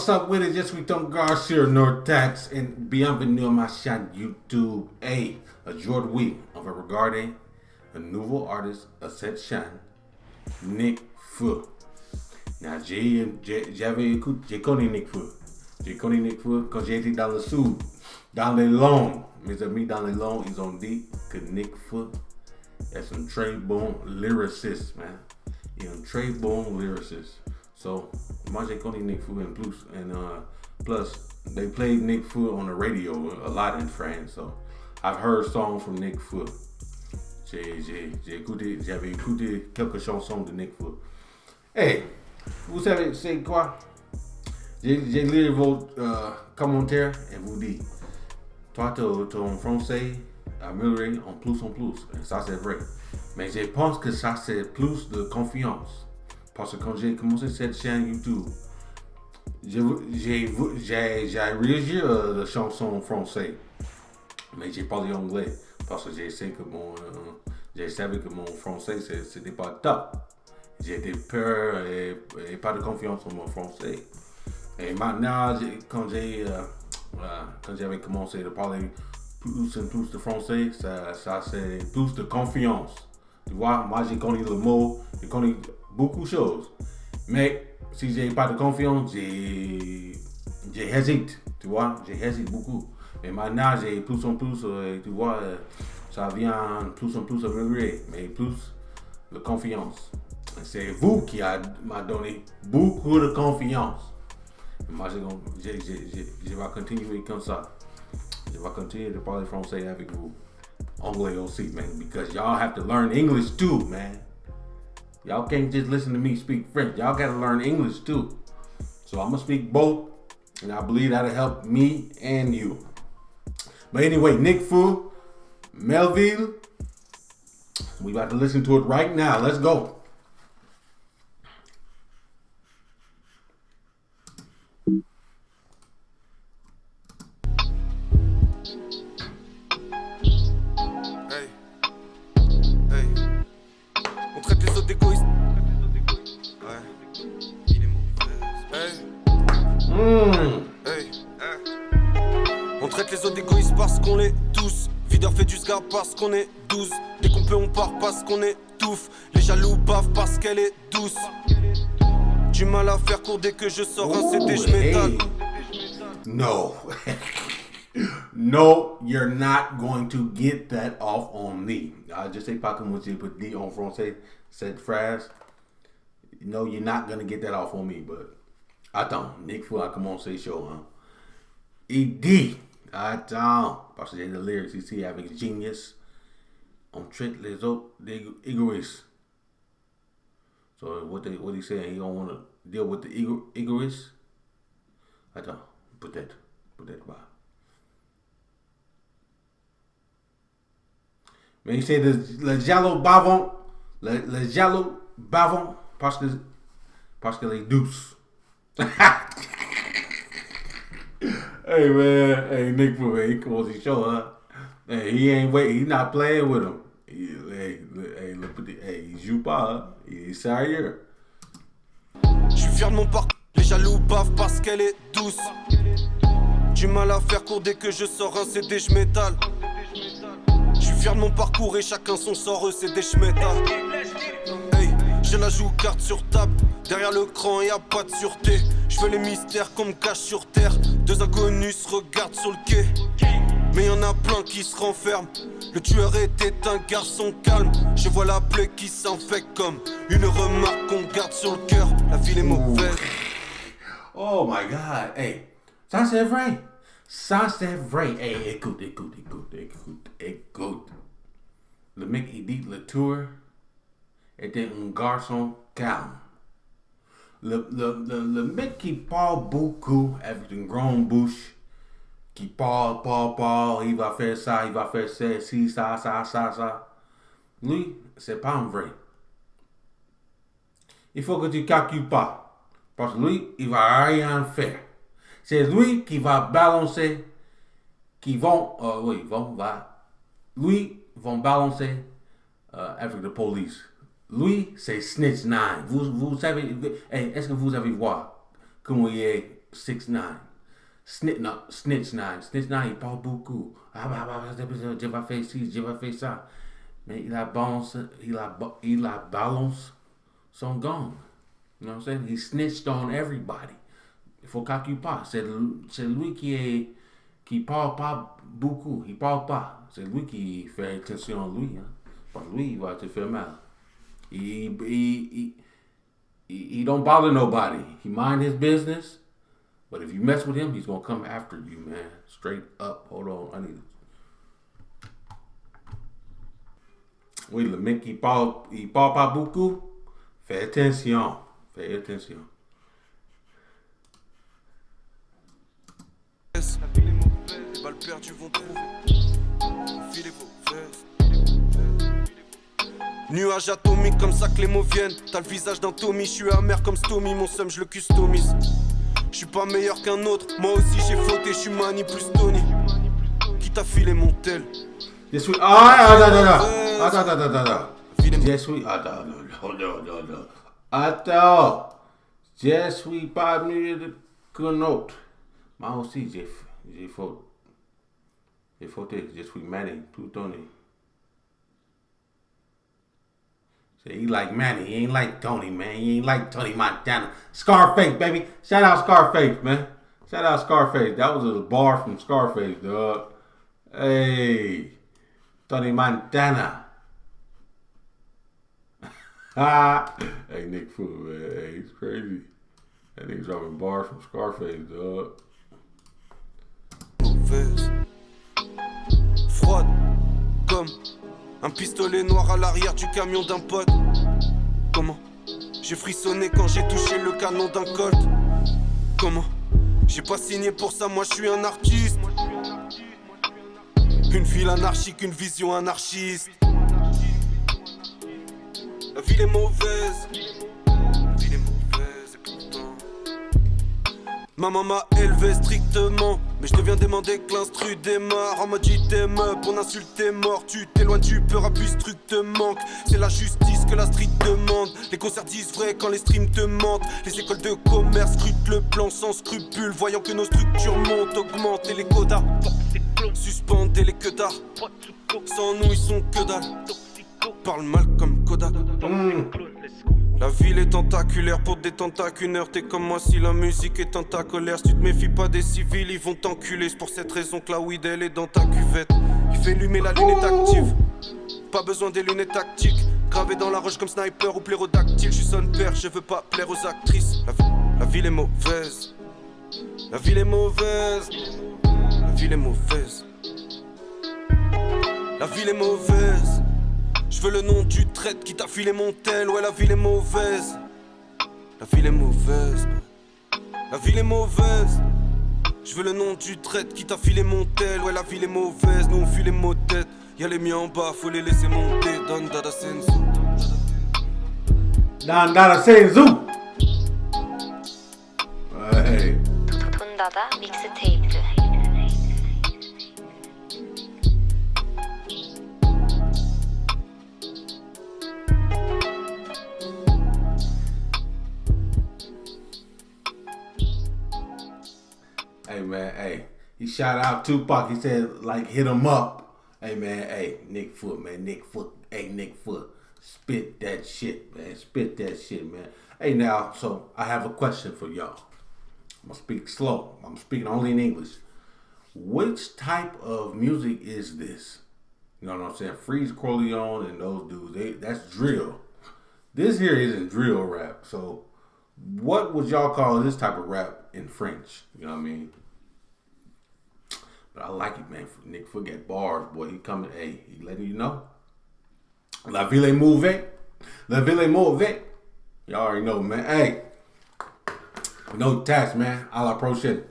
what's up with it? Je suis ton gars sur Nortax et bienvenue à ma chaîne YouTube. Hey, aujourd'hui, on va regarder un nouveau artiste à cette chaîne, Nick Fu. Now, j'ai connu Nick Fu. J'ai connu Nick Fu quand j'ai été dans le sud, dans les Landes. Mes amis dans les Landes, ils ont dit que Nick Fu est un très bon lyriciste, man. Il est un très bon lyricist. So, moi j'ai connu Nick Fu and plus they played Nick Fu on the radio a lot in France. So, I've heard songs from Nick Fu. J'avais écouté quelques chansons de Nick Fu. Hey, vous savez c'est quoi? J'ai lu vos commentaires et vous dites, toi ton français amélioré en plus. Et ça c'est vrai. Mais je pense que ça c'est plus de confiance. Parce que quand j'ai commencé cette chaîne YouTube, j'ai réagi à la chanson française. Mais j'ai parlé anglais. Parce que je savais que mon français c'était pas top. J'étais peur et pas de confiance en mon français. Et maintenant, quand j'avais commencé à parler plus et plus de français, ça c'est plus de confiance. Tu vois, moi j'ai connu le mot, j'ai connu beaucoup de choses. Mais si j'ai pas de confiance, j'hésite, tu vois, j'hésite beaucoup. Mais maintenant, j'ai plus en plus, tu vois, ça vient plus en plus améliorer, mais plus de confiance. C'est vous qui m'a donné beaucoup de confiance. Moi, je vais continuer comme ça. Je vais continuer de parler français avec vous. Anglais aussi, man, because y'all have to learn English too, man. Y'all can't just listen to me speak French. Y'all gotta learn English too. So I'm gonna speak both, and I believe that'll help me and you. But anyway, Nick Fu, Melville, we about to listen to it right now. Let's go. On traite les autres d'égoïstes parce qu'on est tous. Videur fait du sgab parce qu'on est 12. Dès qu'on peut on part parce qu'on étouffe. Les jaloux bavent parce qu'elle est douce. Du mal à faire court dès que je sors un CD, je m'étale. No. No, you're not going to get that off on me. Je sais pas comment tu peux dire en français cette phrase. No, you're not going to get that off on me, but attends, Nick Fu a commencé chaud, hein. Il dit, attends, parce que j'ai le lyrics ici avec Genius, on traite les autres d'égoïstes. So what he saying, he don't want to deal with the egoists? Attends, peut-être pas. Mais il sait le jaloux bavon, le jaloux bavon parce qu'elle est douce. Hey man, hey Nick Fu, he calls his show, huh? Hey, he's not playing with him. Il joue pas, hein? Il est sérieux. Je suis fier de mon parcours, les jaloux bavent parce qu'elle est douce. Du mal à faire court dès que je sors un CD, je m'étale. Je suis fier de mon parcours et chacun son sort, CD, je m'étale. Hey, je la joue carte sur table. Derrière le cran y'a pas de sûreté. Je fais les mystères qu'on me cache sur terre. Deux inconnus se regardent sur le quai. Mais y'en a plein qui se renferment. Le tueur était un garçon calme. Je vois la plaie qui s'infecte comme une remarque qu'on garde sur le cœur. La ville est mauvaise. Oh my God, hey, ça c'est vrai. Ça c'est vrai. Hey, écoute. Le mec il dit le tueur était un garçon calme. Le mec qui parle beaucoup avec une grande bouche, qui parle, il va faire ça, ci, ça. Lui, c'est pas un vrai. Il faut que tu calcules pas. Parce que lui, il va rien faire. C'est lui qui va balancer, lui, vont balancer avec la police. Lui, c'est Snitch 9. Vous savez, hey, est-ce que vous avez vu comment il est 6ix9ine. Snitch 9. Snitch 9, il parle beaucoup. Je vais faire ci, je vais faire ça. Mais il a balance son gang. You know what I'm saying? He snitched on everybody. Il faut calculer pas. C'est lui qui parle pas beaucoup. Il parle pas. C'est lui qui fait attention à lui. Hein? Parce que lui, il va te faire mal. He don't bother nobody. He mind his business. But if you mess with him, he's gonna come after you, man. Straight up. Hold on, I need it. Oui, le mec il parle pas beaucoup. Fais attention. Les balles perdues vont trouver. Filez vos vestes. Nuage atomique comme ça que les mots viennent. T'as le visage d'un Tommy, je suis amer comme Stomy. Mon seum je le customise. Je suis pas meilleur qu'un autre. Moi aussi j'ai fauté, je suis Manny plus Tony. Qui t'a filé mon tel? Je suis attends. Je suis attends. Je suis pas mieux qu'un autre. Moi aussi j'ai fauté. Je suis Manny plus Tony. He like Manny, he ain't like Tony, man. He ain't like Tony Montana. Scarface, baby. Shout out Scarface, man. Shout out Scarface. That was a bar from Scarface, dog. Hey, Tony Montana. Hey, Nick Fu, man. Hey, he's crazy. That nigga's dropping bars from Scarface, dog. Froide, comme un pistolet noir à l'arrière du camion d'un pote. Comment? J'ai frissonné quand j'ai touché le canon d'un Colt. Comment? J'ai pas signé pour ça, moi je suis un artiste. Une ville anarchique, une vision anarchiste. La ville est mauvaise. La ville est mauvaise et pourtant maman m'a élevé strictement. Mais je deviens dément dès que l'instru démarre. On m'a dit t'es meuf, on insulte t'es mort. Tu t'éloignes du peur, appuie, ce truc te manque. C'est la justice que la street demande. Les concerts disent vrai quand les streams te mentent. Les écoles de commerce scrutent le plan sans scrupule. Voyant que nos structures montent, augmentent et les quotas suspendent et les queues d'art. Sans nous ils sont que dalle. Parle mal comme Kodak. La ville est tentaculaire pour des tentacuneurs. T'es comme moi si la musique est tentaculaire. Si tu te méfies pas des civils, ils vont t'enculer. C'est pour cette raison que la weed elle est dans ta cuvette. Il fait allumer, la lunette active. Pas besoin des lunettes tactiques. Gravé dans la roche comme sniper ou plérodactyle. Je suis son père, je veux pas plaire aux actrices. La ville est mauvaise. La ville est mauvaise. La ville est mauvaise. La ville est mauvaise. Je veux le nom du traître qui t'a filé mon tel. Ouais, la ville est mauvaise. La ville est mauvaise. La ville est mauvaise. Je veux le nom du traître qui t'a filé mon tel. Ouais, la ville est mauvaise. Nous on fuit les mots de tête. Y'a les miens en bas, faut les laisser monter. Don Dada Senzu. Don Dada Senzu. Hey. Dada 믹스테이프. Hey man, hey, he shout out Tupac. He said like hit him up. Hey man, hey Nick Foot, man, Nick Foot, hey Nick Foot, spit that shit, man, spit that shit, man. Hey now, so I have a question for y'all. I'm gonna speak slow. I'm speaking only in English. Which type of music is this? You know what I'm saying? Freeze Corleone and those dudes, that's drill. This here isn't drill rap. So what would y'all call this type of rap in French? You know what I mean? But I like it, man. Nick Foot got bars, boy. He coming, hey, he letting you know. La ville est mauvaise. La ville est mauvaise. Y'all already know, man. Hey, no tax, man. A la prochaine.